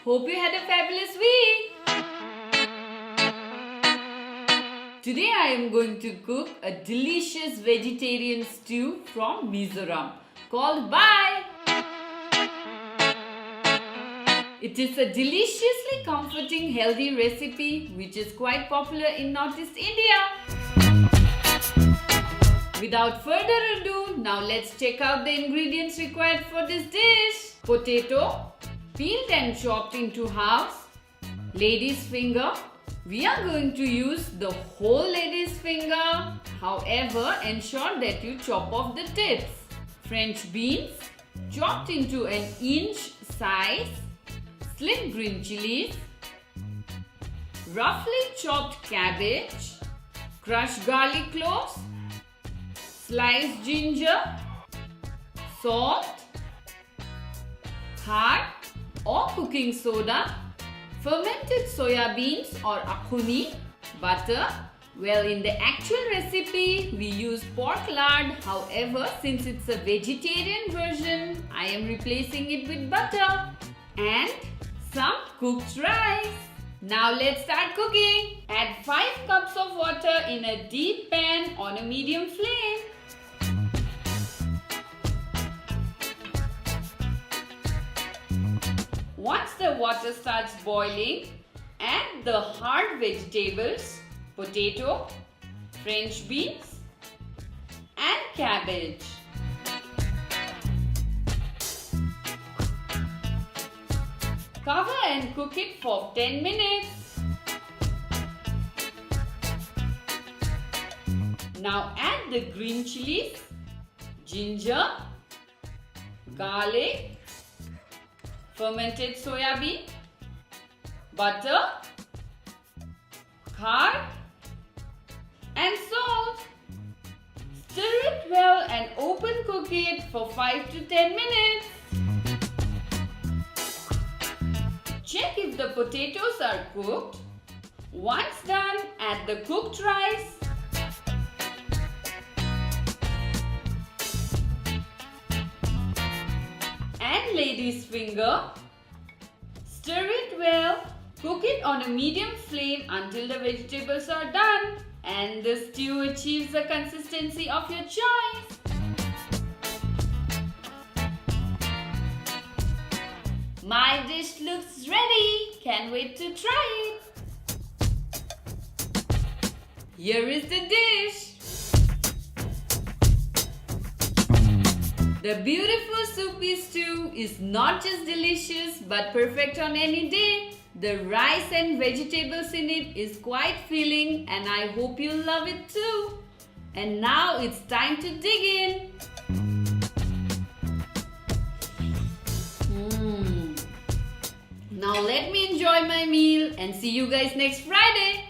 Hope you had a fabulous week. Today I am going to cook a delicious vegetarian stew from Mizoram called Bai. It is a deliciously comforting healthy recipe which is quite popular in Northeast India. Without further ado, now let's check out the ingredients required for this dish. Potato, peeled and chopped into halves. Lady's finger. We are going to use the whole lady's finger. However, ensure that you chop off the tips. French beans, chopped into an inch size. Slim green chilies. Roughly chopped cabbage. Crushed garlic cloves. Sliced ginger. Salt. Hard or cooking soda. Fermented soya beans or akhuni, butter. Well, in the actual recipe, we use pork lard. However, since it's a vegetarian version, I am replacing it with butter and some cooked rice. Now let's start cooking. Add 5 cups of water in a deep pan on a medium flame. Once the water starts boiling, add the hard vegetables, potato, French beans and cabbage. Cover and cook it for 10 minutes. Now add the green chilies, ginger, garlic, fermented soya bean, butter, curd and salt. Stir it well and open cook it for 5 to 10 minutes. Check if the potatoes are cooked. Once done, add the cooked rice. And lady's finger. Stir it well. Cook it on a medium flame until the vegetables are done and the stew achieves the consistency of your choice. My dish looks ready. Can't wait to try it. Here is the dish. The beautiful soupy stew is not just delicious but perfect on any day. The rice and vegetables in it is quite filling and I hope you love it too. And now it's time to dig in. Now let me enjoy my meal and see you guys next Friday.